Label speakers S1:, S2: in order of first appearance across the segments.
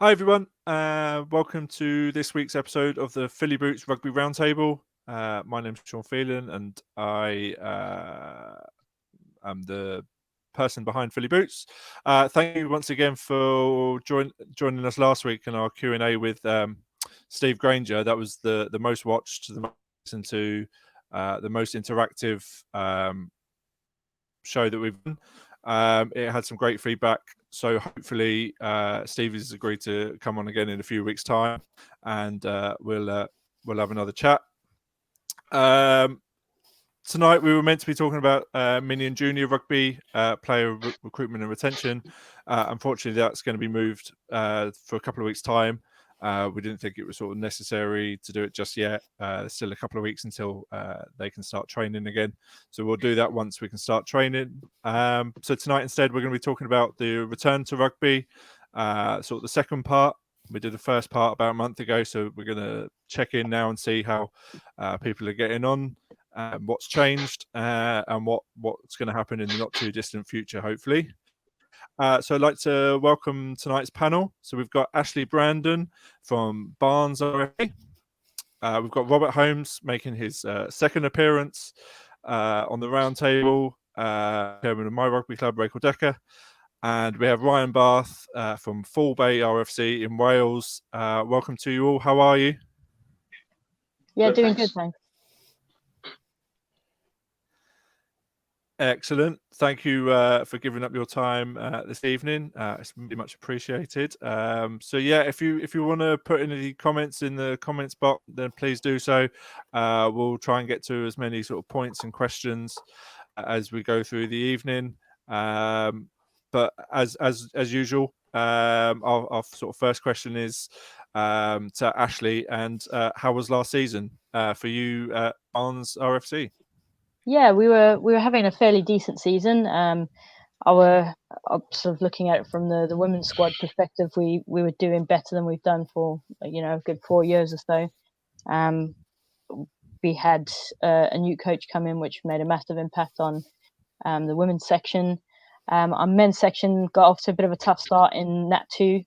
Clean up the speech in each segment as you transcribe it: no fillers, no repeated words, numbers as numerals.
S1: Hi everyone, welcome to this week's episode of the FYB Rugby Round Table. My name's Sean Phelan and I am the person behind Philly Boots. Thank you once again for joining us last week in our Q&A with Steve Granger. That was the most watched, the most listened to, the most interactive show that we've done. It had some great feedback. So hopefully Steve has agreed to come on again in a few weeks' time, and we'll have another chat. Tonight we were meant to be talking about mini and junior rugby player recruitment and retention. Unfortunately, that's going to be moved for a couple of weeks' time. We didn't think it was sort of necessary to do it just yet. There's still a couple of weeks until they can start training again. So we'll do that once we can start training. So tonight instead, we're going to be talking about the return to rugby, sort of the second part. We did the first part about a month ago, so we're going to check in now and see how people are getting on, what's changed, and what's going to happen in the not too distant future, hopefully. So I'd like to welcome tonight's panel. So we've got Ashley Brandon from Barnes RFA. We've got Robert Holmes making his second appearance on the round table, chairman of my rugby club, Racal Decca. And we have Ryan Bath from Full Bay RFC in Wales. Welcome to you all. How are you?
S2: Yeah, doing good, thanks.
S1: Excellent. Thank you for giving up your time this evening. It's really much appreciated. So yeah, if you want to put any comments in the comments box, then please do so. We'll try and get to as many sort of points and questions as we go through the evening. But as usual, our sort of first question is to Ashley. And how was last season for you at Barnes RFC?
S2: Yeah, we were having a fairly decent season. Our sort of looking at it from the women's squad perspective, we were doing better than we've done for a good 4 years or so. We had a new coach come in, which made a massive impact on the women's section. Our men's section got off to a bit of a tough start in Nat 2,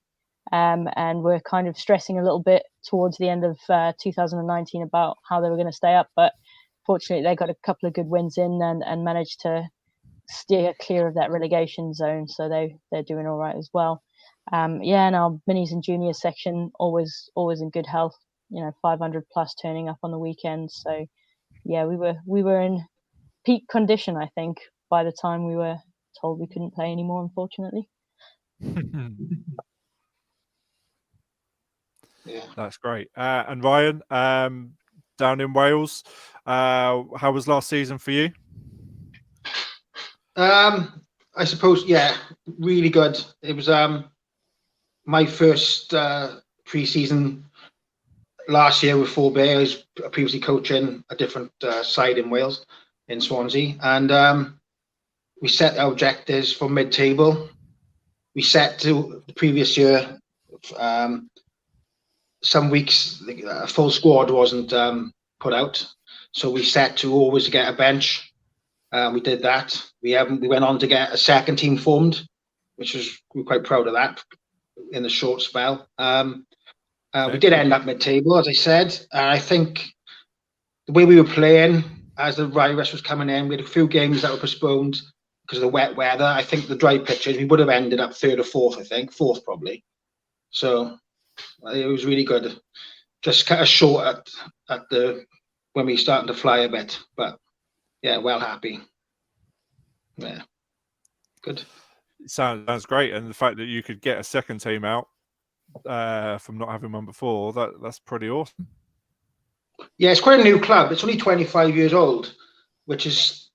S2: and we're kind of stressing a little bit towards the end of 2019 about how they were going to stay up, but fortunately, they got a couple of good wins in and managed to steer clear of that relegation zone. So they're doing all right as well. And our minis and juniors section always in good health. 500 plus turning up on the weekends. So yeah, we were in peak condition, I think, by the time we were told we couldn't play anymore, unfortunately.
S1: Yeah, that's great. And Ryan, down in Wales, how was last season for you?
S3: I suppose, yeah, really good. It was my first pre-season last year with Full Bay. I was previously coaching a different side in Wales, in Swansea, and we set our objectives for mid-table. We set to the previous year. Some weeks a full squad wasn't put out, so we set to always get a bench. We did that. We went on to get a second team formed, we're quite proud of that in the short spell. We did end up mid-table, as I said, and I think the way we were playing as the virus was coming in, we had a few games that were postponed because of the wet weather. I think the dry pitches, we would have ended up third or fourth, I think, fourth probably. So it was really good. Just cut us short at when we started to fly a bit, but yeah, well happy. Yeah, good.
S1: Sounds great, and the fact that you could get a second team out from not having one before, that's pretty awesome.
S3: Yeah, it's quite a new club. It's only 25 years old, which is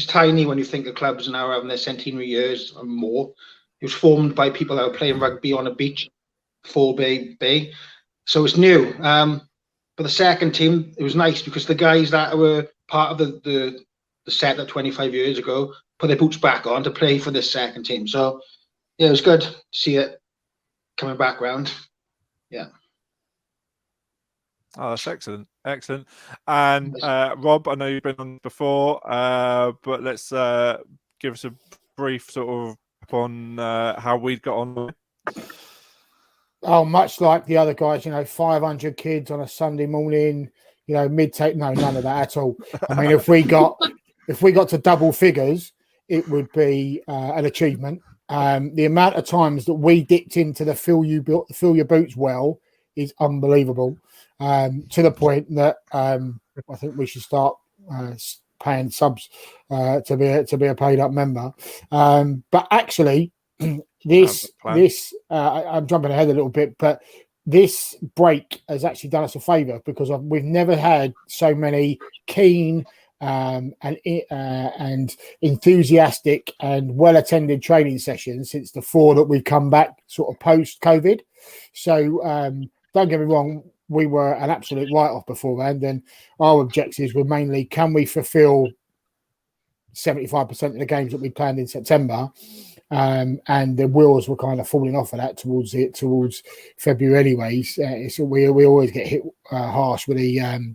S3: tiny when you think of clubs now having their centenary years or more. It was formed by people that were playing rugby on a beach, Full Bay. So it's new. But the second team, it was nice because the guys that were part of the set that 25 years ago put their boots back on to play for this second team. So yeah, it was good to see it coming back round. Yeah.
S1: Oh, that's excellent. And Rob, I know you've been on before, but let's give us a brief sort of on how we got on.
S4: Oh, much like the other guys, 500 kids on a Sunday morning, mid-take. No, none of that at all. I mean, if we got to double figures, it would be an achievement. The amount of times that we dipped into the fill your boots well is unbelievable. To the point that I think we should start paying subs to be a paid up member. But actually, I'm jumping ahead a little bit, but this break has actually done us a favour because we've never had so many keen and enthusiastic and well-attended training sessions since the 4 that we've come back sort of post-COVID. So don't get me wrong, we were an absolute write-off beforehand, and our objectives were mainly, can we fulfil 75% of the games that we planned in September? And the wheels were kind of falling off of that towards February anyways. So we always get hit harsh with the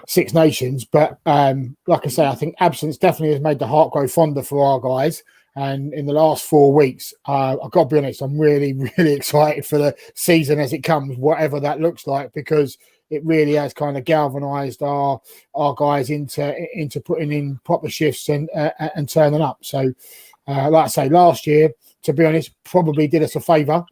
S4: Six Nations, but like I say, I think absence definitely has made the heart grow fonder for our guys. And in the last 4 weeks, I've got to be honest, I'm really, really excited for the season as it comes, whatever that looks like, because it really has kind of galvanised our guys into putting in proper shifts and turning up. So, like I say, last year, to be honest, probably did us a favour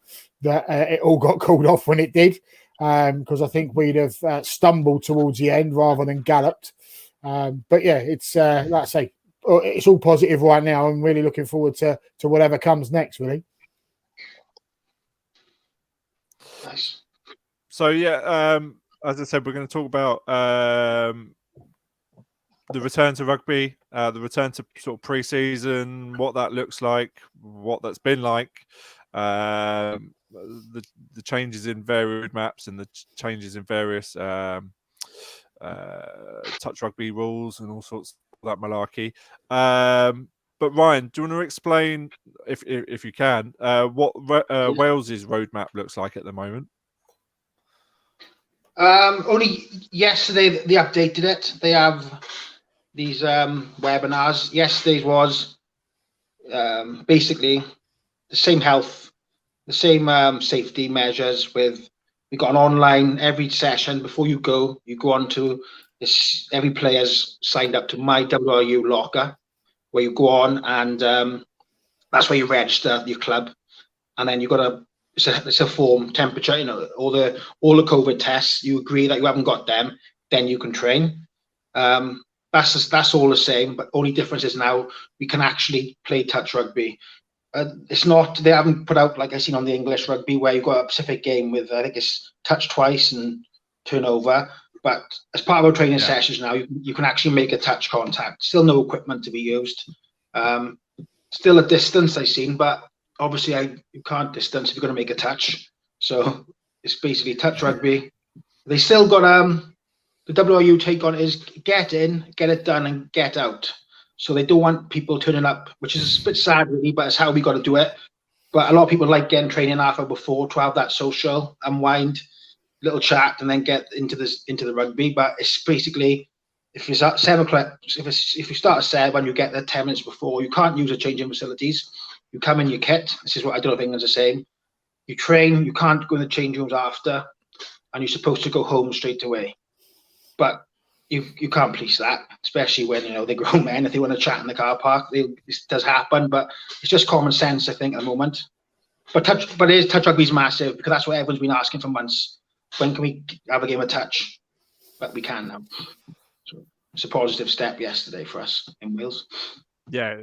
S4: that it all got called off when it did, because I think we'd have stumbled towards the end rather than galloped. But yeah, it's like I say, it's all positive right now. I'm really looking forward to whatever comes next, really.
S3: Nice.
S1: So yeah, as I said, we're going to talk about the return to rugby, the return to sort of pre-season, what that looks like, what that's been like, the changes in varied maps and the changes in various touch rugby rules and all sorts of that malarkey. But Ryan, do you want to explain, if you can, what Wales's roadmap looks like at the moment?
S3: Only yesterday they updated it. They have these webinars. Yesterday's was basically the same health, the same safety measures. We got an online every session. Before you go on to this. Every player's signed up to my WRU locker, where you go on and that's where you register your club, and then you got it's a form, temperature, all the COVID tests. You agree that you haven't got them, then you can train. That's all the same, but only difference is now we can actually play touch rugby. It's not, they haven't put out, like I seen on the English rugby, where you've got a specific game with, I think it's touch twice and turnover. But as part of our training sessions now, you can actually make a touch contact. Still no equipment to be used. Still a distance I've seen, but obviously you can't distance if you're going to make a touch. So it's basically touch rugby. They still got the WRU take on is get in, get it done, and get out. So they don't want people turning up, which is a bit sad really, but it's how we got to do it. But a lot of people like getting training half hour before to have that social unwind, little chat, and then get into the rugby. But it's basically, if it's at 7 o'clock, if you start at 7, you get there 10 minutes before. You can't use the changing facilities. You come in your kit. This is what I don't know if England's the same. You train. You can't go in the change rooms after, and you're supposed to go home straight away. But you can't police that, especially when they're grown men. If they want to chat in the car park, this does happen. But it's just common sense, I think, at the moment. But touch rugby is massive, because that's what everyone's been asking for months. When can we have a game of touch? But we can now. So it's a positive step yesterday for us in Wales.
S1: Yeah,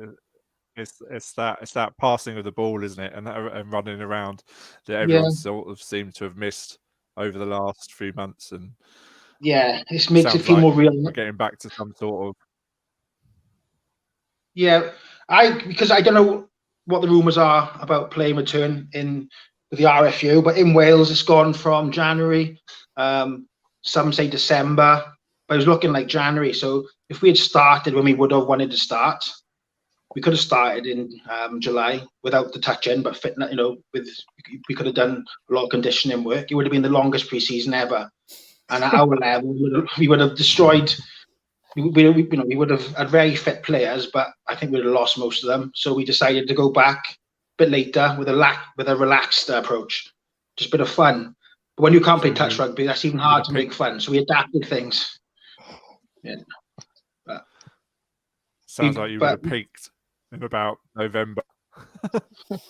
S1: it's that passing of the ball, isn't it, and running around that everyone sort of seemed to have missed over the last few months. And
S3: yeah, this makes it feel more real.
S1: We're getting back to some sort of.
S3: Yeah, because I don't know what the rumours are about playing return with the RFU, but in Wales it's gone from January. Some say December, but it was looking like January. So if we had started when we would have wanted to start, we could have started in July without the touch-in, but fitness, we could have done a lot of conditioning work. It would have been the longest pre-season ever. And at our level, we would have destroyed. We would have had very fit players, but I think we would have lost most of them. So we decided to go back a bit later with a relaxed approach. just a bit of fun. But when you can't play
S1: So
S3: touch
S1: you-
S3: rugby, that's even
S1: you'd
S3: harder
S1: have
S3: to make
S1: picked-
S3: fun. So we adapted things. Yeah.
S1: Sounds like you would have
S3: But-
S1: peaked in about November.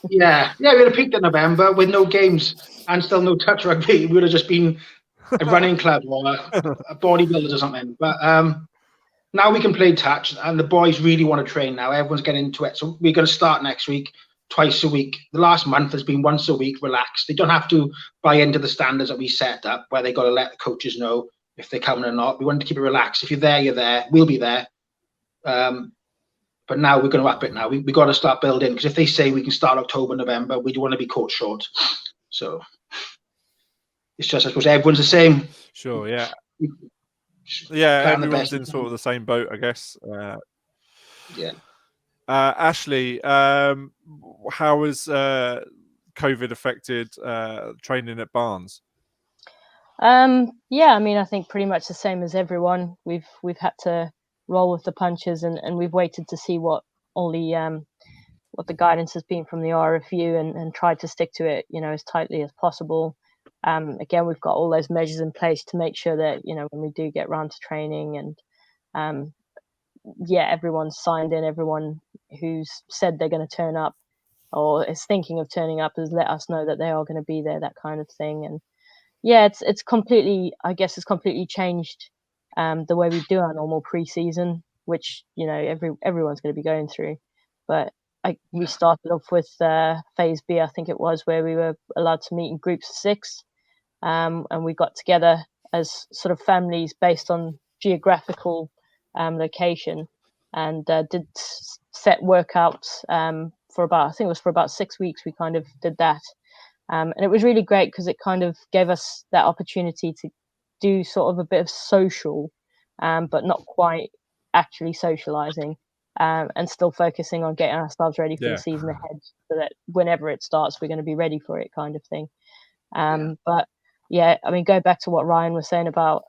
S3: Yeah, we had a peak in November with no games and still no touch rugby. We would have just been a running club or a bodybuilders or something. But now we can play touch, and the boys really want to train now. Everyone's getting into it. So we're going to start next week, twice a week. The last month has been once a week, relaxed. They don't have to buy into the standards that we set up, where they got to let the coaches know if they're coming or not. We want to keep it relaxed. If you're there, you're there. We'll be there. But now we're going to up it now. We got to start building, because if they say we can start October, November, we don't want to be caught short. So it's just, I suppose everyone's the same.
S1: Sure, yeah.
S3: Plan the
S1: Everyone's
S3: best
S1: in
S3: we
S1: sort
S3: can.
S1: of the same boat, I guess.
S3: Yeah.
S1: Ashley, how has COVID affected training at Barnes?
S2: Yeah, I mean, I think pretty much the same as everyone. We've had to roll with the punches, and we've waited to see what all the what the guidance has been from the RFU, and tried to stick to it, as tightly as possible. Again, we've got all those measures in place to make sure that, when we do get round to training, and everyone's signed in. Everyone who's said they're going to turn up or is thinking of turning up has let us know that they are going to be there, that kind of thing. And it's completely, I guess it's completely changed the way we do our normal pre-season, which everyone's going to be going through. But we started off with phase B, I think it was, where we were allowed to meet in groups of 6, and we got together as sort of families based on geographical location, and did set workouts for about 6 weeks. We kind of did that. And it was really great because it kind of gave us that opportunity to do sort of a bit of social, but not quite actually socializing, and still focusing on getting ourselves ready for the season ahead, so that whenever it starts, we're going to be ready for it, kind of thing. But I mean, go back to what Ryan was saying about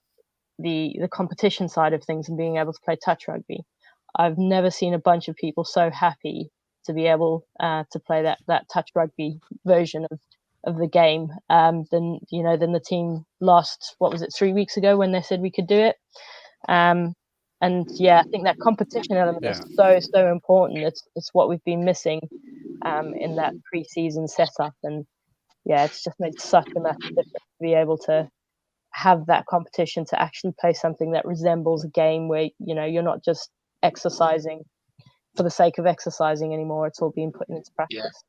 S2: the competition side of things and being able to play touch rugby. I've never seen a bunch of people so happy to be able to play that touch rugby version of the game than the team last, 3 weeks ago, when they said we could do it. And I think that competition element is so important. It's what we've been missing in that pre-season setup, and it's just made such a massive difference to be able to have that competition, to actually play something that resembles a game where you're not just exercising for the sake of exercising anymore. It's all being put into practice.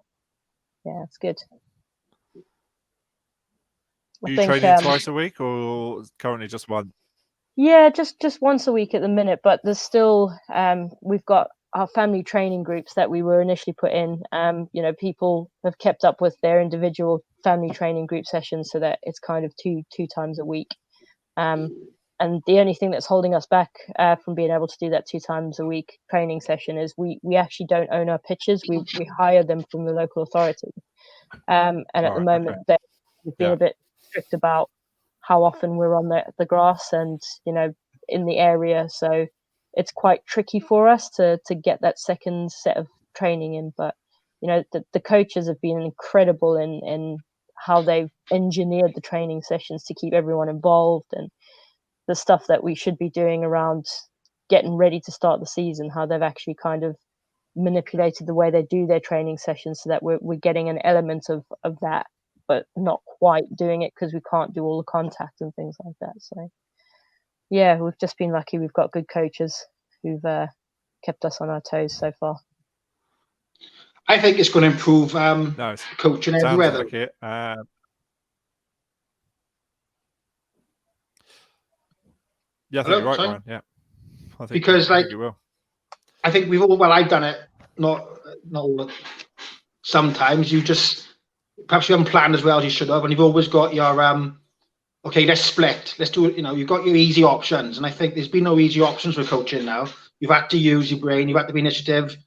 S2: It's good.
S1: Are you training twice a week, or currently just one?
S2: Just once a week at the minute, but there's still we've got our family training groups that we were initially put in. People have kept up with their individual family training group sessions, so that it's kind of two times a week. And the only thing that's holding us back from being able to do that 2 times a week training session is we actually don't own our pitches. We hire them from the local authority. And at the moment, we've been a bit strict about how often we're on the grass and, in the area. So it's quite tricky for us to get that second set of training in. But, the coaches have been incredible in how they've engineered the training sessions to keep everyone involved, and the stuff that we should be doing around getting ready to start the season, how they've actually kind of manipulated the way they do their training sessions so that we're getting an element of that, but not quite doing it because we can't do all the contact and things like that. So we've just been lucky. We've got good coaches who've kept us on our toes so far.
S3: I think it's going to improve coaching everywhere.
S1: Sounds like it. I think you're right, Ryan. Yeah, I think you will.
S3: I think we've all. Well, I've done it. Not all. Sometimes you just perhaps you haven't planned as well as you should have, and you've always got your okay, let's split. Let's do it. You've got your easy options, and I think there's been no easy options with coaching now. You've had to use your brain. You've had to be initiative,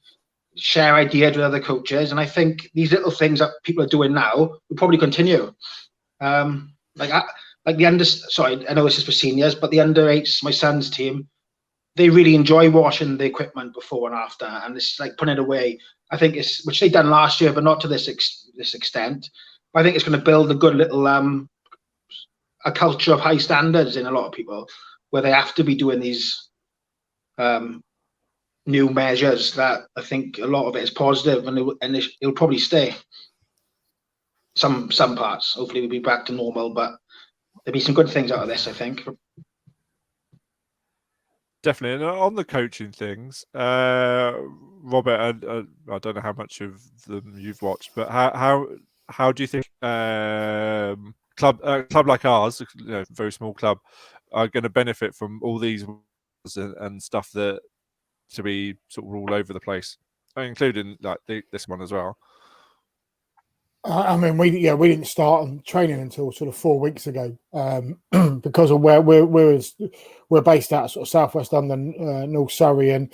S3: share ideas with other coaches, and I think these little things that people are doing now will probably continue. Like the sorry, I know this is for seniors, but the under-8s, my son's team, they really enjoy washing the equipment before and after, and it's like putting it away. I think it's, which they done last year, but not to this extent. I think it's going to build a good little a culture of high standards in a lot of people, where they have to be doing these new measures. That I think a lot of it is positive, and it'll probably stay. Some parts, hopefully, we'll be back to normal, but there'll be some good things out of this, I think.
S1: Definitely. And on the coaching things, Robert, I don't know how much of them you've watched, but how do you think club like ours, very small club, are going to benefit from all these and stuff that to be sort of all over the place, including like this one as well?
S4: I mean, we didn't start on training until sort of 4 weeks ago, because of where we're based out of sort of southwest London, North Surrey, and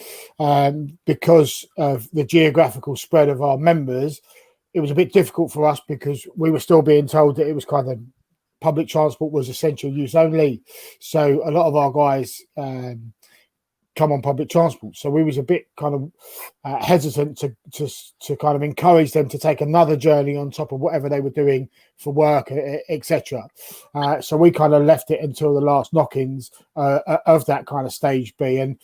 S4: because of the geographical spread of our members, it was a bit difficult for us because we were still being told that it was kind of public transport was essential use only. So a lot of our guys come on public transport. So we was a bit kind of hesitant to kind of encourage them to take another journey on top of whatever they were doing for work, etc. So we kind of left it until the last knock-ins of that kind of stage B. And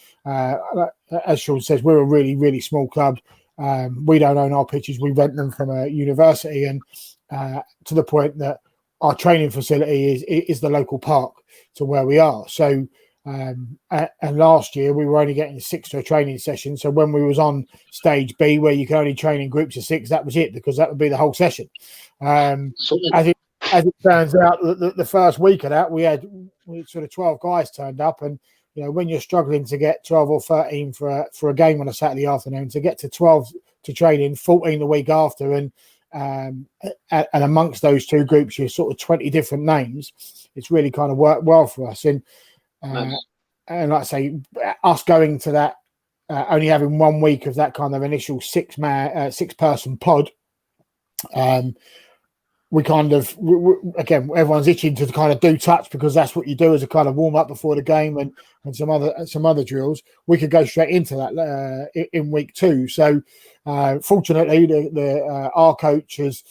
S4: as Sean says, we're a really, really small club. We don't own our pitches. We rent them from a university, and to the point that our training facility is the local park to where we are. So and last year we were only getting 6 to a training session. So when we was on stage B, where you can only train in groups of 6, that was it, because that would be the whole session. As it turns out, the first week of that, we had sort of 12 guys turned up, and when you're struggling to get 12 or 13 for a game on a Saturday afternoon, to get to 12 to train in, 14 the week after, and amongst those two groups you're sort of 20 different names, it's really kind of worked well for us. And
S3: Nice.
S4: And like I say, us going to that, only having 1 week of that kind of initial 6-person pod, we kind of, again, everyone's itching to kind of do touch, because that's what you do as a kind of warm up before the game, and some other drills. We could go straight into that in week 2. So fortunately, our coaches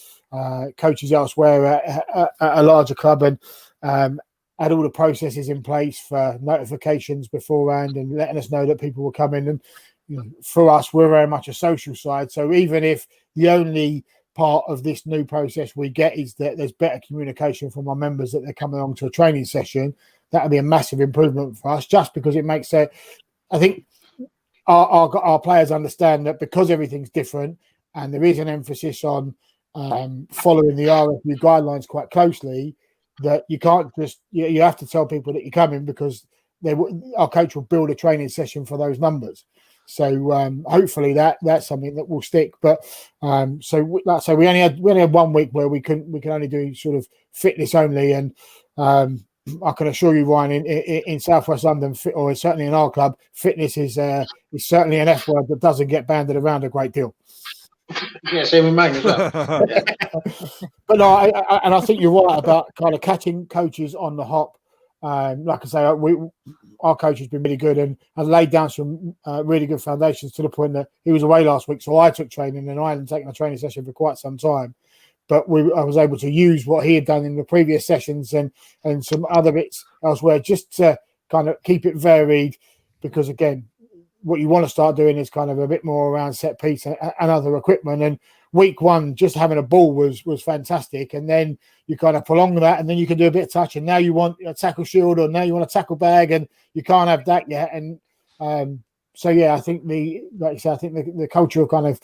S4: elsewhere at a larger club, and had all the processes in place for notifications beforehand and letting us know that people were coming. And for us, we're very much a social side. So even if the only part of this new process we get is that there's better communication from our members that they're coming along to a training session, that would be a massive improvement for us, just because it makes it, I think our players understand that because everything's different and there is an emphasis on following the RFU guidelines quite closely, that you can't just, you have to tell people that you're coming, because our coach will build a training session for those numbers. So hopefully that's something that will stick. But so we only had 1 week where we can only do sort of fitness only, and I can assure you, Ryan, in Southwest London, or certainly in our club, fitness is certainly an F word that doesn't get banded around a great deal.
S3: Yeah, same with mine as well. Yeah.
S4: But no, I think you're right about kind of catching coaches on the hop. Like I say, our coach has been really good and has laid down some really good foundations, to the point that he was away last week, so I took training, and I hadn't taken a training session for quite some time. But I was able to use what he had done in the previous sessions and some other bits elsewhere, just to kind of keep it varied, because again, what you want to start doing is kind of a bit more around set piece and other equipment. And week 1, just having a ball was fantastic. And then you kind of prolong that, and then you can do a bit of touch. And now you want a tackle shield, or now you want a tackle bag, and you can't have that yet. And so, yeah, I think like you said, I think the culture of kind of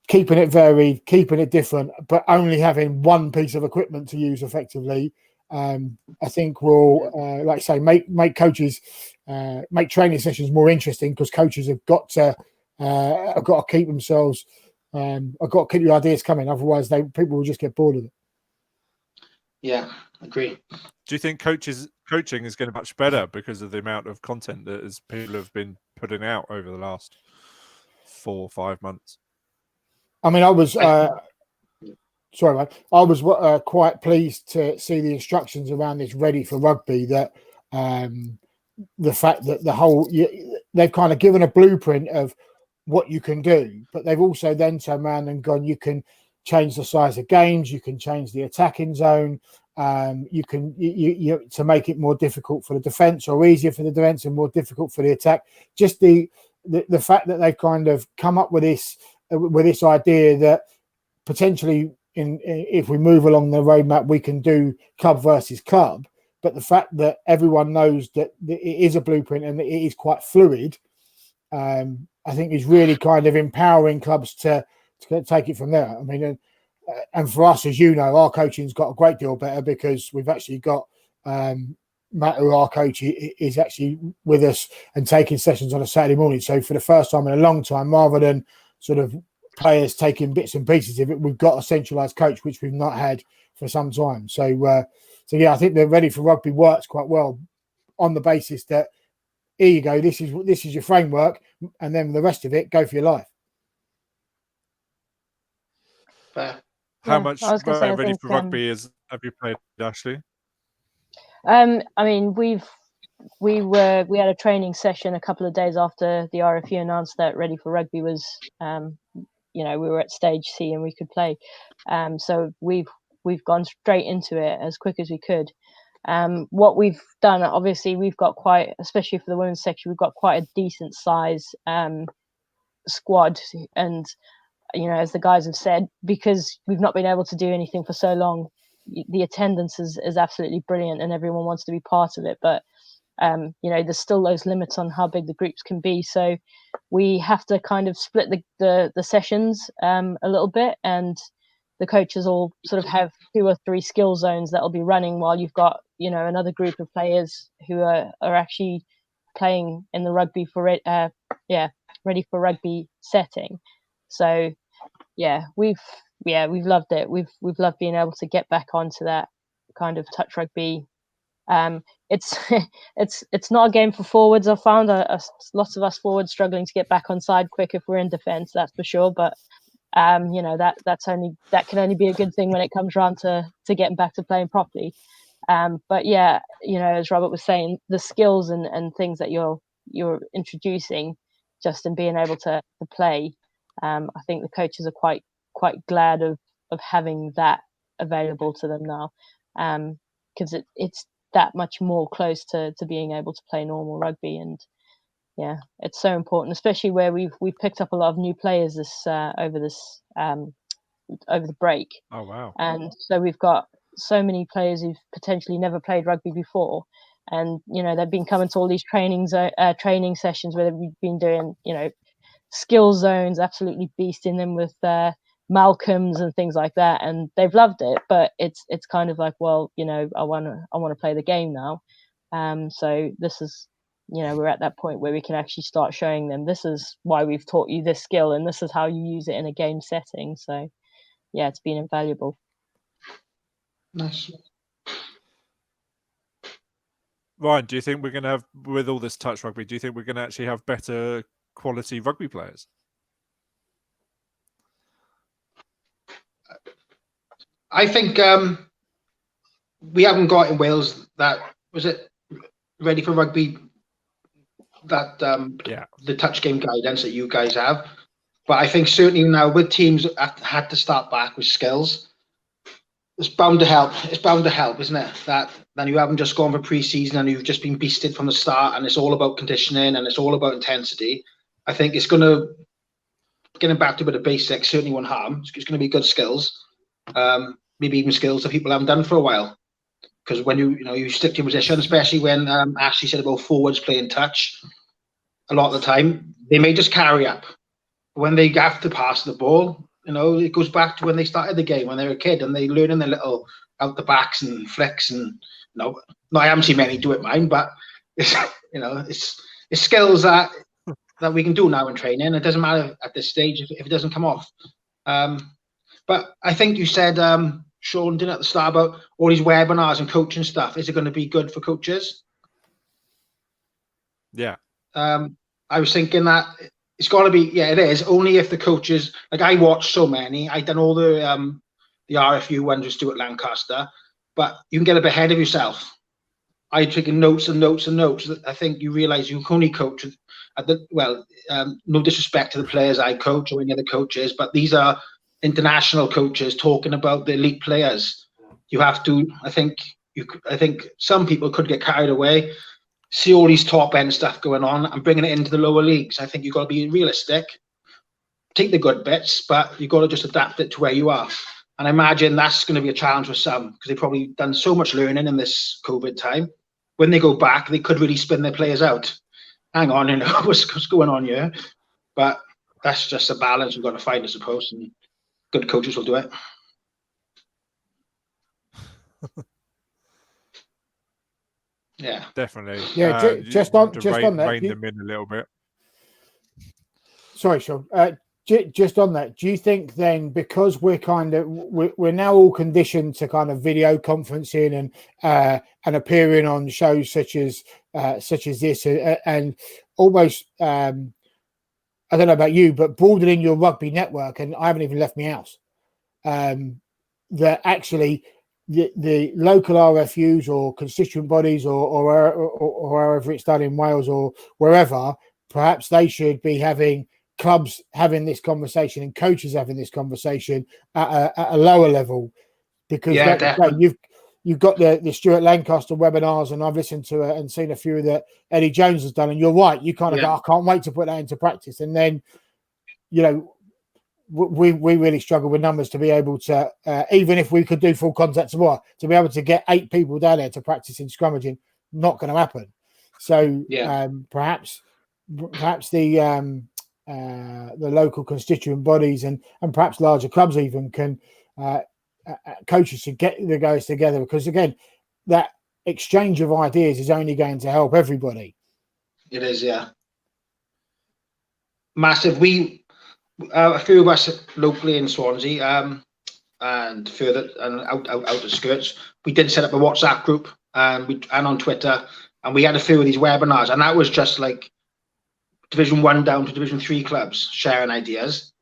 S4: keeping it varied, keeping it different, but only having one piece of equipment to use effectively, I think will, like I say, make coaches, make training sessions more interesting, because coaches have got to keep themselves, have got to keep the ideas coming. Otherwise, people will just get bored of it.
S3: Yeah, agree.
S1: Do you think coaching is getting much better because of the amount of content that people have been putting out over the last 4 or 5 months?
S4: I mean, I was sorry, man. I was quite pleased to see the instructions around this Ready4Rugby, that the fact that they've kind of given a blueprint of what you can do, but they've also then turned around and gone, you can change the size of games. You can change the attacking zone. You can to make it more difficult for the defence, or easier for the defence and more difficult for the attack. Just the fact that they've kind of come up with this idea that potentially if we move along the roadmap, we can do club versus club. But the fact that everyone knows that it is a blueprint and that it is quite fluid, I think is really kind of empowering clubs to take it from there. I mean, and for us, as you know, our coaching's got a great deal better because we've actually got Matt, who our coach, is actually with us and taking sessions on a Saturday morning. So for the first time in a long time, rather than sort of players taking bits and pieces of it, we've got a centralised coach, which we've not had for some time. So yeah, I think the Ready4Rugby works quite well on the basis that here you go, this is your framework, and then the rest of it, go for your life.
S1: How much Ready4Rugby have you played, Ashley?
S2: I mean, we had a training session a couple of days after the RFU announced that Ready4Rugby was, we were at stage C and we could play. So we've gone straight into it as quick as we could. What we've done, obviously, we've got quite, especially for the women's section, we've got quite a decent size squad. And, as the guys have said, because we've not been able to do anything for so long, the attendance is absolutely brilliant and everyone wants to be part of it. But, there's still those limits on how big the groups can be. So we have to kind of split the sessions a little bit, and the coaches all sort of have 2 or 3 skill zones that'll be running while you've got, another group of players who are actually playing in the Ready4Rugby setting. So yeah, we've loved it. We've loved being able to get back onto that kind of touch rugby. It's not a game for forwards. I found lots of us forwards struggling to get back on side quick if we're in defence, that's for sure. But that can only be a good thing when it comes around to getting back to playing properly. But yeah, as Robert was saying, the skills and things that you're introducing just in being able to play, I think the coaches are quite glad of having that available to them now, because it's that much more close to being able to play normal rugby. And yeah, it's so important, especially where we've picked up a lot of new players over the break.
S1: Oh wow!
S2: And so we've got so many players who've potentially never played rugby before, and they've been coming to all these training sessions where they've been doing skill zones, absolutely beasting them with Malcolms and things like that, and they've loved it. But it's kind of like, well, I want to play the game now. So this is, we're at that point where we can actually start showing them, this is why we've taught you this skill and this is how you use it in a game setting. So yeah, it's been invaluable.
S3: Nice.
S1: Ryan, do you think we're going to have, with all this touch rugby, do you think we're going to actually have better quality rugby players?
S3: I think we haven't got in Wales that, was it Ready4Rugby, that the touch game guidance that you guys have. But I think certainly now with teams that had to start back with skills, it's bound to help. It's bound to help, isn't it? That then you haven't just gone for pre-season and you've just been beasted from the start and it's all about conditioning and it's all about intensity. I think it's going to, getting back to a bit of basics, certainly won't harm. It's going to be good skills, maybe even skills that people haven't done for a while. Because when you stick to your position, especially when Ashley said about forwards playing touch, a lot of the time they may just carry up. When they have to pass the ball, it goes back to when they started the game when they were a kid and they learning their little out the backs and flicks and no, I haven't seen many do it mine, but it's it's skills that we can do now in training. It doesn't matter at this stage if it doesn't come off. But I think you said, Sean did at the start about all these webinars and coaching stuff. Is it going to be good for coaches?
S1: Yeah.
S3: I was thinking that it's got to be, it is, only if the coaches, like I watched so many, I've done all the RFU ones with Stuart Lancaster, but you can get a bit ahead of yourself. I taken notes and notes and notes. I think you realise you can only coach no disrespect to the players I coach or any other coaches, but these are international coaches talking about the elite players. You have to, I think some people could get carried away, see all these top end stuff going on and bringing it into the lower leagues. I think you've got to be realistic, take the good bits, but you've got to just adapt it to where you are. And I imagine that's going to be a challenge for some, because they've probably done so much learning in this COVID time. When they go back, they could really spin their players out. Hang on, what's going on here? But that's just a balance we've got to find, I suppose, and good coaches will do it. Yeah,
S1: definitely.
S4: Yeah, just on that,
S1: rein them in a little bit.
S4: Sorry, Sean. Just on that, do you think then, because we're now all conditioned to kind of video conferencing and appearing on shows such as this, and almost I don't know about you, but broadening your rugby network, and I haven't even left my house, that actually the local RFUs or constituent bodies or wherever it's done in Wales or wherever, perhaps they should be having clubs having this conversation and coaches having this conversation at a lower level, because you've got the Stuart Lancaster webinars, and I've listened to it and seen a few that Eddie Jones has done, and you're right, you kind of go, I can't wait to put that into practice. And then, you know, we really struggle with numbers to be able to, even if we could do full contact tomorrow, to be able to get 8 people down there to practice in scrummaging, not going to happen. So perhaps the local constituent bodies and perhaps larger clubs even can, coaches should get the guys together, because again, that exchange of ideas is only going to help everybody.
S3: It is, yeah. Massive. We, a few of us locally in Swansea, and further and out the skirts, we did set up a WhatsApp group, and on Twitter, and we had a few of these webinars, and that was just like Division 1 down to Division 3 clubs sharing ideas.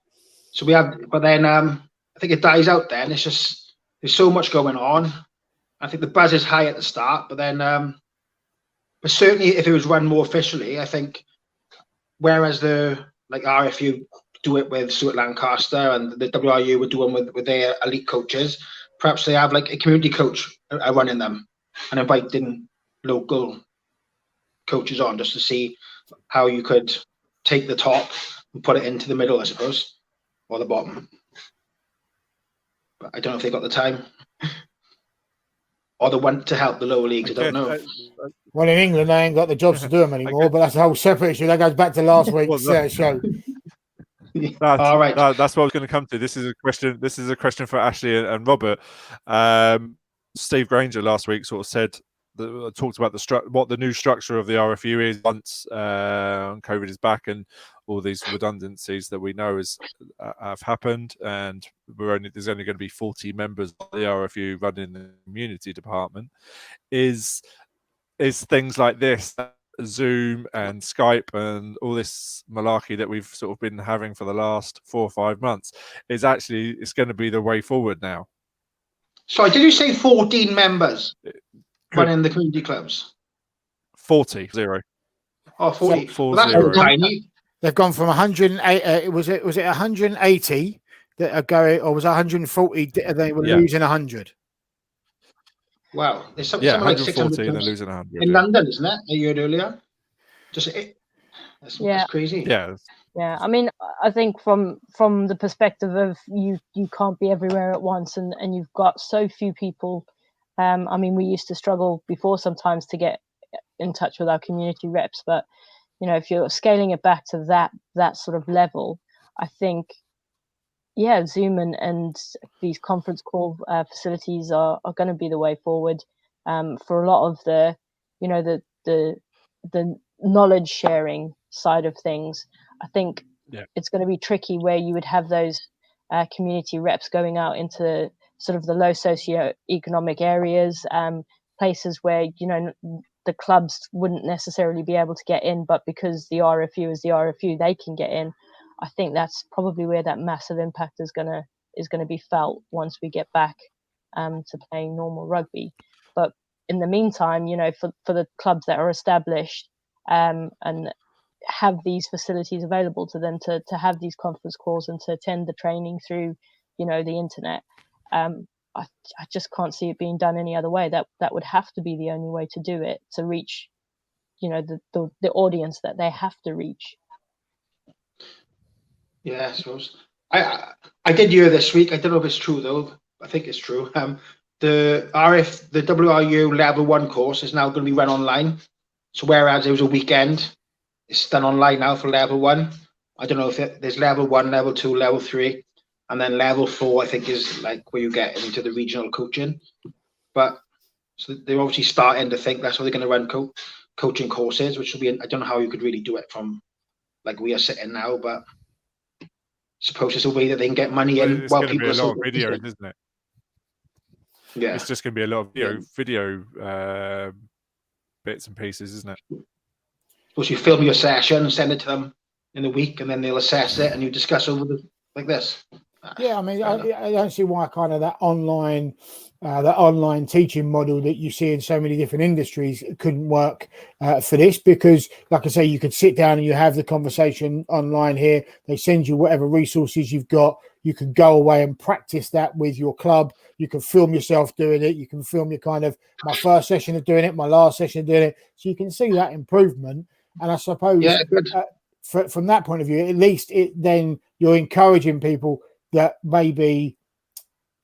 S3: So we have, but then I think it dies out then. It's just, there's so much going on. I think the buzz is high at the start, but then, but certainly if it was run more officially, I think, whereas the like RFU do it with Stuart Lancaster and the WRU would do one with their elite coaches, perhaps they have like a community coach running them and inviting local coaches on, just to see how you could take the top and put it into the middle, I suppose, or the bottom. But I don't know if they got the time or the want to help the lower leagues. I don't know.
S4: Well, in England, they ain't got the jobs to do them anymore, but that's a whole separate issue. That goes back to last week's show.
S3: All right.
S1: That's what I was going to come to. This is a question for Ashley and Robert. Steve Granger last week sort of said, talked about what the new structure of the RFU is once COVID is back and all these redundancies that we know have happened, and there's only going to be 40 members of the RFU running the community department. Is things like this, Zoom and Skype and all this malarkey that we've sort of been having for the last 4 or 5 months, it's going to be the way forward now.
S3: Sorry, did you say 14 members running the community clubs?
S1: 40.
S3: Oh, 40.
S1: So,
S3: that's tiny.
S4: They've gone from 108. Was it 180 that are going, or was it 140? They were losing 100.
S3: Wow, there's something like
S1: 140 and they're losing 100
S3: in London, isn't it? A year earlier. That's crazy.
S1: Yeah.
S2: I mean, I think from the perspective of you can't be everywhere at once, and you've got so few people. I mean, we used to struggle before sometimes to get in touch with our community reps, but you know, if you're scaling it back to that sort of level, I think, Zoom and these conference call facilities are going to be the way forward for a lot of the, you know, the knowledge sharing side of things. I think it's going to be tricky where you would have those community reps going out into sort of the low socioeconomic areas, places where, you know, the clubs wouldn't necessarily be able to get in, but because the RFU is the RFU, they can get in. I think that's probably where that massive impact is gonna be felt once we get back to playing normal rugby. But in the meantime, you know, for the clubs that are established and have these facilities available to them to have these conference calls and to attend the training through, you know, the internet. I just can't see it being done any other way. That would have to be the only way to do it, to reach, you know, the audience that they have to reach.
S3: Yeah, I suppose. I did hear this week. I don't know if it's true though. I think it's true. The WRU level 1 course is now going to be run online. So whereas it was a weekend, it's done online now for level 1. I don't know if there's level 1, level 2, level 3, and then level 4. I think is like where you get into the regional coaching. But so they're obviously starting to think that's how they're going to run coaching courses, which will be. I don't know how you could really do it from like we are sitting now, but I suppose it's a way that they can get money in
S1: it's
S3: while
S1: going to
S3: people
S1: be
S3: are
S1: a
S3: still
S1: lot of videos, isn't it?
S3: Yeah,
S1: It's just going to be a lot of video bits and pieces, isn't it?
S3: Suppose you film your session and send it to them in a week, and then they'll assess it, and you discuss over like this.
S4: Yeah, I mean, I don't see why kind of that online teaching model that you see in so many different industries couldn't work for this, because, like I say, you could sit down and you have the conversation online here. They send you whatever resources you've got. You can go away and practice that with your club. You can film yourself doing it. You can film your kind of my first session of doing it, my last session of doing it. So you can see that improvement. And I suppose from that point of view, at least then you're encouraging people that maybe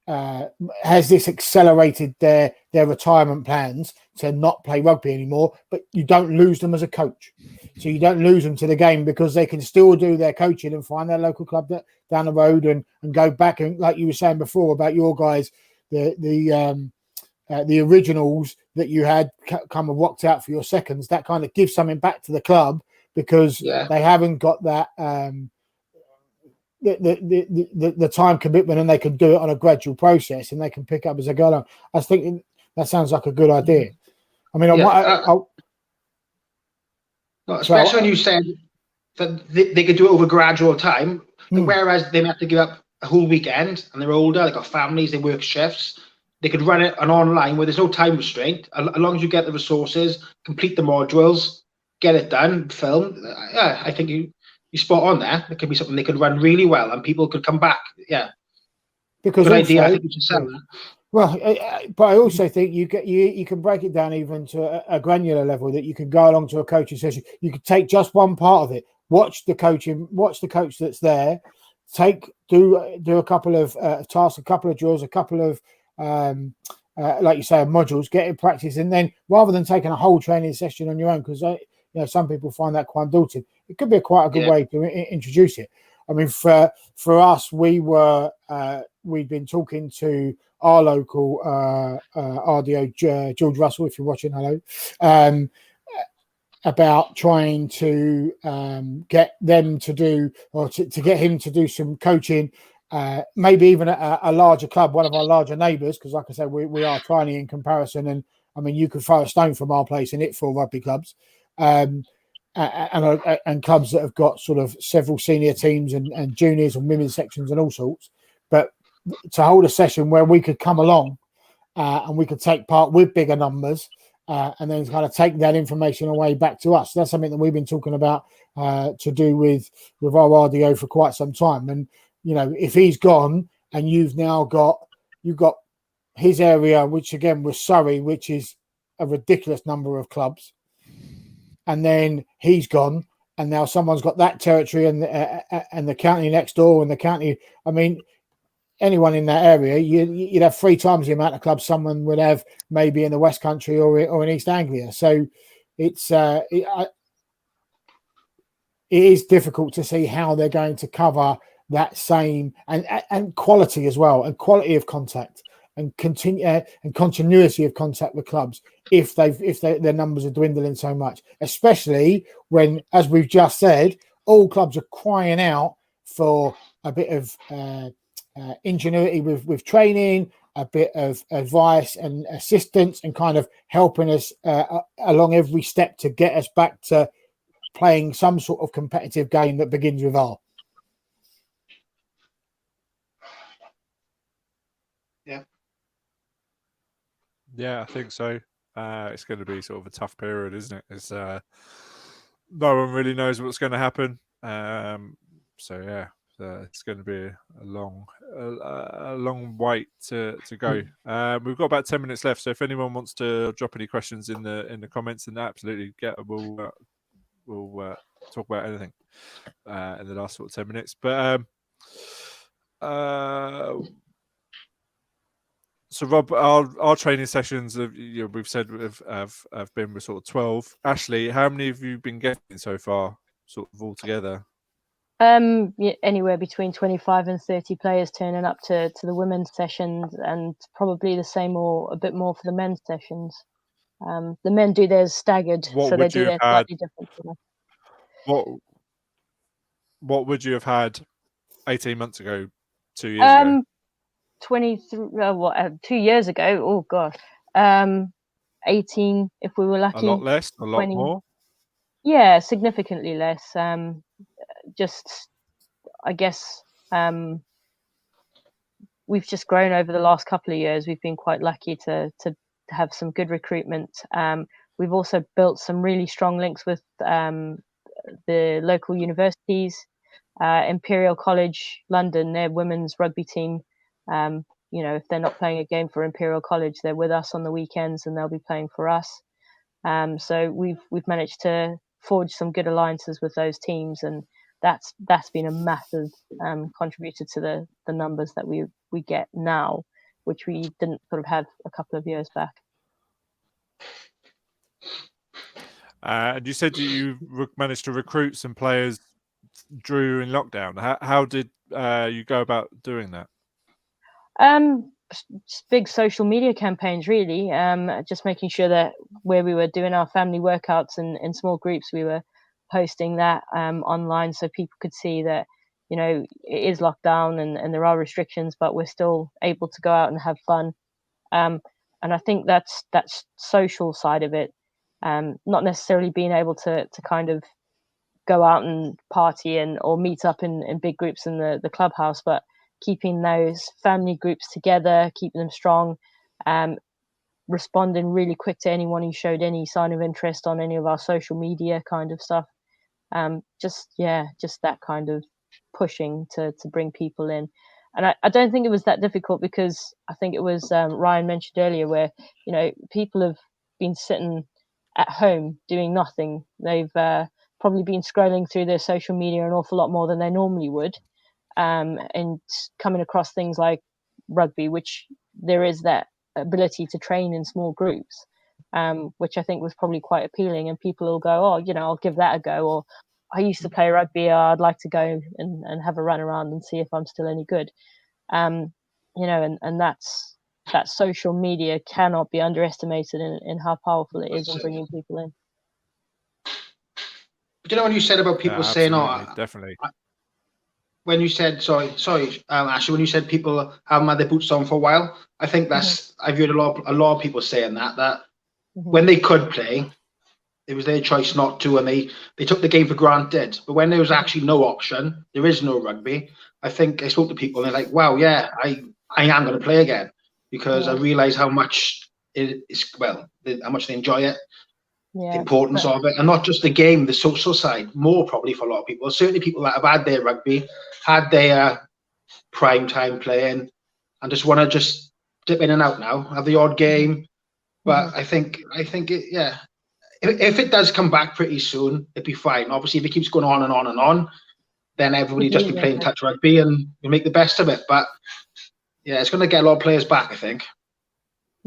S4: has this accelerated their retirement plans to not play rugby anymore, but you don't lose them as a coach. So you don't lose them to the game, because they can still do their coaching and find their local club down the road and go back. And like you were saying before about your guys, the originals that you had kind of rocked out for your seconds, that kind of gives something back to the club, because they haven't got that the time commitment, and they can do it on a gradual process, and they can pick up as they go along. I think that sounds like a good idea. I mean,
S3: especially when you said that they could do it over gradual time, whereas they have to give up a whole weekend and they're older, they got families, they work shifts. They could run it on online where there's no time restraint. As long as you get the resources, complete the modules, get it done, film. Yeah, I think you spot on there. It could be something they could run really well, and people could come back. Yeah,
S4: because
S3: good idea. I think you should sell that.
S4: Well, but I also think you can break it down even to a granular level, that you can go along to a coaching session. You could take just one part of it, watch the coach that's there, do a couple of tasks, a couple of drills, a couple of like you say, modules, get in practice, and then rather than taking a whole training session on your own, because some people find that quite daunting, it could be quite a good way to introduce it. I mean, for us, we'd been talking to our local RDO, George Russell, if you're watching, hello, about trying to get them to do, or to get him to do some coaching, maybe even a larger club, one of our larger neighbours, because like I said, we are tiny in comparison, and I mean, you could throw a stone from our place and hit 4 rugby clubs. And clubs that have got sort of several senior teams and juniors and women's sections and all sorts, but to hold a session where we could come along and we could take part with bigger numbers and then kind of take that information away back to us. That's something that we've been talking about to do with our RDO for quite some time. And if he's gone and you've got his area, which again was Surrey, which is a ridiculous number of clubs, and then he's gone, and now someone's got that territory and the county next door, and the county. I mean, anyone in that area, you'd have 3 times the amount of clubs someone would have maybe in the West Country or in East Anglia. So it is difficult to see how they're going to cover that same and quality as well, and quality of contact and continuity of contact with clubs if their numbers are dwindling so much, especially when, as we've just said, all clubs are crying out for a bit of ingenuity with training, a bit of advice and assistance, and kind of helping us along every step to get us back to playing some sort of competitive game that begins with R.
S1: Yeah, I think so. It's going to be sort of a tough period, isn't it? It's no one really knows what's going to happen. So yeah, it's going to be a long wait to go. We've got about 10 minutes left, so if anyone wants to drop any questions in the comments, then absolutely we'll talk about anything in the last sort of 10 minutes. But so Rob, our training sessions we've said have been with sort of 12. Ashley, how many have you been getting so far, sort of all together?
S2: Anywhere between 25 and 30 players turning up to the women's sessions, and probably the same or a bit more for the men's sessions. The men do theirs staggered, so they do theirs slightly different.
S1: What would you have had 18 months ago, 2 years ago?
S2: 2 years ago? Oh gosh, 18 if we were lucky.
S1: A lot less, a lot more.
S2: Yeah, significantly less. Just, I guess, we've just grown over the last couple of years. We've been quite lucky to have some good recruitment. We've also built some really strong links with the local universities. Imperial College London, their women's rugby team, if they're not playing a game for Imperial College, they're with us on the weekends and they'll be playing for us. So we've managed to forge some good alliances with those teams, and that's been a massive contributor to the numbers that we get now, which we didn't sort of have a couple of years back.
S1: And you said you managed to recruit some players during lockdown. How did you go about doing that?
S2: Just big social media campaigns, really. Just making sure that where we were doing our family workouts in small groups, we were posting that online so people could see that, it is locked down and there are restrictions, but we're still able to go out and have fun. And I think that's social side of it. Not necessarily being able to kind of go out and party or meet up in big groups in the clubhouse, but keeping those family groups together, keeping them strong, responding really quick to anyone who showed any sign of interest on any of our social media kind of stuff. Just that kind of pushing to bring people in. And I don't think it was that difficult, because I think it was Ryan mentioned earlier where, people have been sitting at home doing nothing. They've probably been scrolling through their social media an awful lot more than they normally would, and coming across things like rugby, which there is that ability to train in small groups, which I think was probably quite appealing. And people will go, oh, I'll give that a go, or I used to play rugby, I'd like to go and have a run around and see if I'm still any good. And that social media cannot be underestimated in how powerful it is in bringing people in.
S3: But when you said about people saying, "Oh,
S1: definitely,"
S3: when you said, sorry, Ashley, when you said people haven't had their boots on for a while, I think that's I've heard a lot of people saying that when they could play, it was their choice not to, and they took the game for granted. But when there was actually no option, there is no rugby. I think I spoke to people and they're like, "Wow, yeah, I am going to play again," because I realise how much how much they enjoy it. Yeah, the importance of it, and not just the game, the social side, more probably for a lot of people. Certainly people that have had their rugby, had their prime time playing, and just want to just dip in and out now, have the odd game. But I think it, yeah, if it does come back pretty soon, it'd be fine. Obviously, if it keeps going on and on and on, then everybody just be playing touch rugby and we make the best of it. But yeah, it's going to get a lot of players back, I think.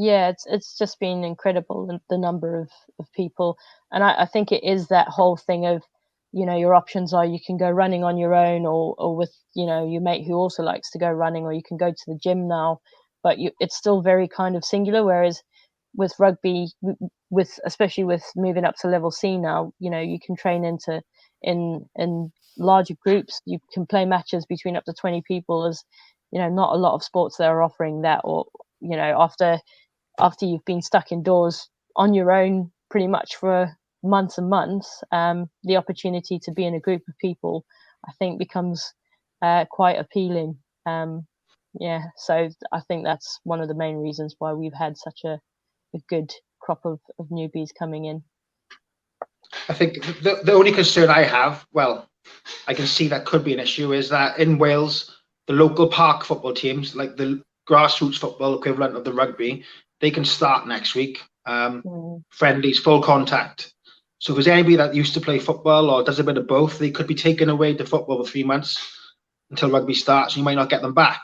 S2: Yeah, it's just been incredible, the number of people. And I think it is that whole thing of, your options are you can go running on your own or with, your mate who also likes to go running, or you can go to the gym now. But it's still very kind of singular, whereas with rugby, especially with moving up to level C now, you can train in larger groups. You can play matches between up to 20 people. As not a lot of sports that are offering that, or after you've been stuck indoors on your own pretty much for months and months, the opportunity to be in a group of people, I think, becomes quite appealing. So I think that's one of the main reasons why we've had such a good crop of newbies coming in.
S3: I think the only concern I have, well, I can see that could be an issue is that in Wales, the local park football teams, like the grassroots football equivalent of the rugby, they can start next week. Friendlies, full contact. So if there's anybody that used to play football or does a bit of both, they could be taken away to football for 3 months until rugby starts. You might not get them back.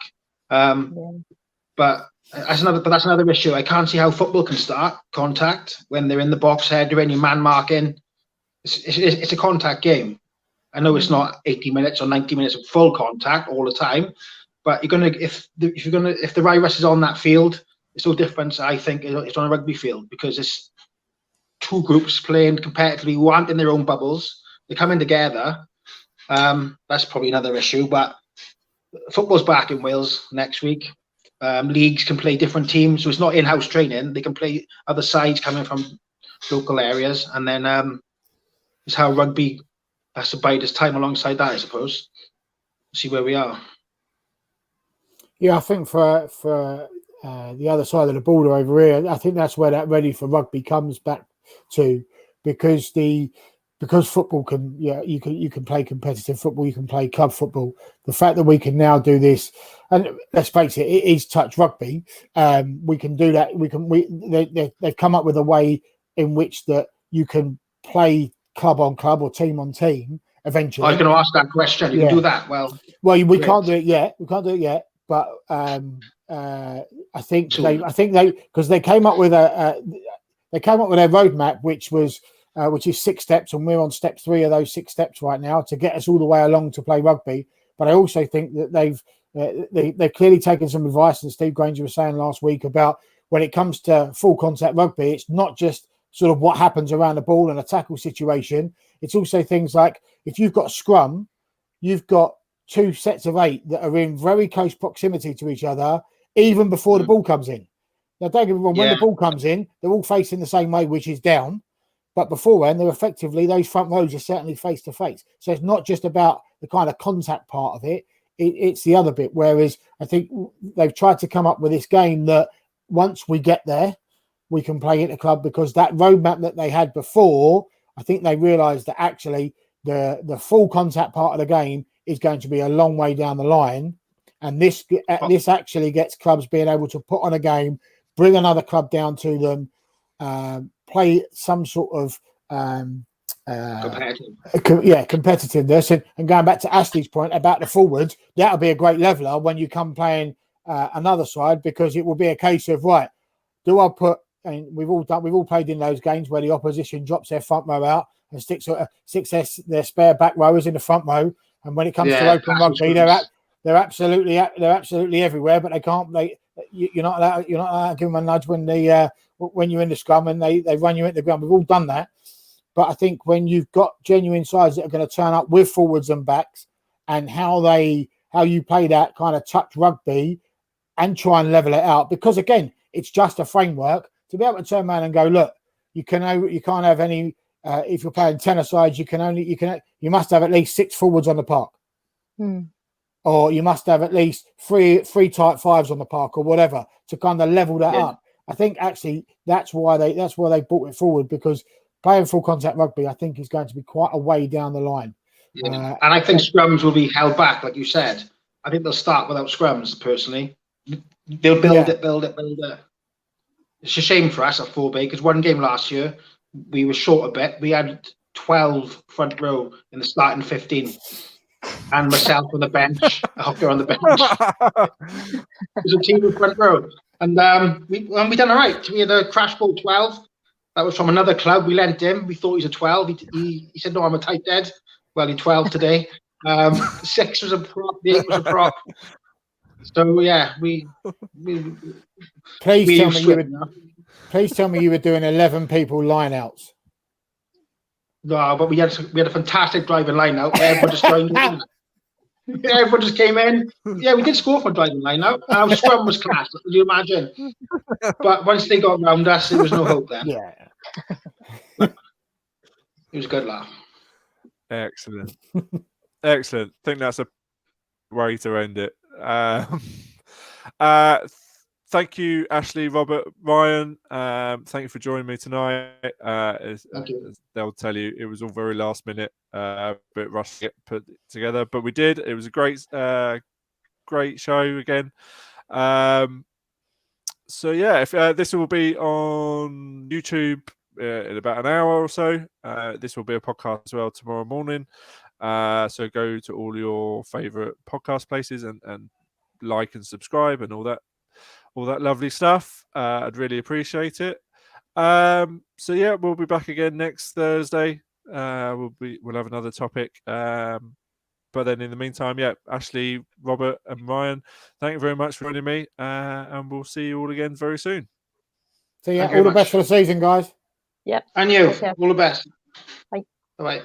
S3: But that's another issue. I can't see how football can start contact when they're in the box head doing your man marking. It's a contact game. I know it's not 80 minutes or 90 minutes of full contact all the time, but if the virus is on that field, it's no difference. I think it's on a rugby field because it's two groups playing competitively who aren't in their own bubbles. They're coming together. That's probably another issue, but football's back in Wales next week. Leagues can play different teams, so it's not in-house training. They can play other sides coming from local areas, and then it's how rugby has to bide its time alongside that, I suppose. See where we are.
S4: Yeah, I think for the other side of the border over here, I think that's where that Ready4Rugby comes back to, because football can, you can play competitive football, you can play club football. The fact that we can now do this, and let's face it, it is touch rugby. We can do that. They've come up with a way in which that you can play club on club or team on team eventually.
S3: I was going to ask that question. You can do that. Well,
S4: we can't do it yet. We can't do it yet. But I think they because they came up with their roadmap, which is 6 steps, and we're on step 3 of those 6 steps right now to get us all the way along to play rugby. But I also think that they've clearly taken some advice, and Steve Granger was saying last week about when it comes to full contact rugby, it's not just sort of what happens around the ball and a tackle situation. It's also things like if you've got a scrum, you've got 2 sets of 8 that are in very close proximity to each other, even before the ball comes in. Now, don't get me wrong, when the ball comes in, they're all facing the same way, which is down. But beforehand, they're effectively, those front rows are certainly face to face. So it's not just about the kind of contact part of it. It's the other bit. Whereas I think they've tried to come up with this game that once we get there, we can play at the club, because that roadmap that they had before, I think they realised that actually the full contact part of the game is going to be a long way down the line. And this actually gets clubs being able to put on a game, bring another club down to them, play some sort of competitiveness. And going back to Ashley's point about the forwards, that'll be a great leveler when you come playing another side, because it will be a case of, right, do I put, and we've all played in those games where the opposition drops their front row out and sticks their spare back rowers in the front row, and when it comes to open rugby, they're absolutely everywhere, but they can't. You're not allowed to give them a nudge when you're in the scrum and they run you into the ground. We've all done that, but I think when you've got genuine sides that are going to turn up with forwards and backs, and how you play that kind of touch rugby and try and level it out, because again, it's just a framework to be able to turn around and go, look, you can't have any. If you're playing 10-a-sides, you must have at least 6 forwards on the park. Or you must have at least three type 5s on the park, or whatever, to kind of level that up. I think actually that's why they brought it forward, because playing full contact rugby, I think, is going to be quite a way down the line.
S3: And I think scrums will be held back, like you said. I think they'll start without scrums, personally. They'll build it. It's a shame for us at 4B, because one game last year, we were short a bit. We had 12 front row in the starting 15. And myself on the bench, a hooker on the bench. It was a team in front row. And we done all right. We had a crash ball 12. That was from another club. We lent him. We thought he was a 12. He said, no, I'm a tight head. Well, he's 12 today. 6 was a prop. The 8 was a prop. So, yeah,
S4: Please tell me you were doing 11 people line-outs.
S3: No, but we had a fantastic driving line-out. Everyone just joined in. Everyone just came in. Yeah, we did score for driving line-out. Our scrum was class. Could you imagine? But once they got around us, there was no hope then.
S4: Yeah.
S3: It was a good laugh.
S1: Excellent. Excellent. I think that's a way to end it. thank you, Ashley, Robert, Ryan. Thank you for joining me tonight.
S3: Thank you.
S1: They'll tell you it was all very last minute, bit rushed to get put together, but we did. It was a great show again. So yeah, if this will be on YouTube in about an hour or so. This will be a podcast as well tomorrow morning. So go to all your favorite podcast places and like and subscribe and all that lovely stuff. I'd really appreciate it. So yeah, we'll be back again next Thursday. We'll have another topic. But then in the meantime, yeah, Ashley, Robert, and Ryan, thank you very much for joining me, and we'll see you all again very soon.
S4: So yeah, all the best for the season, guys.
S2: Yep.
S3: And you,
S2: Okay.
S3: all the best.
S2: Bye.
S3: Bye.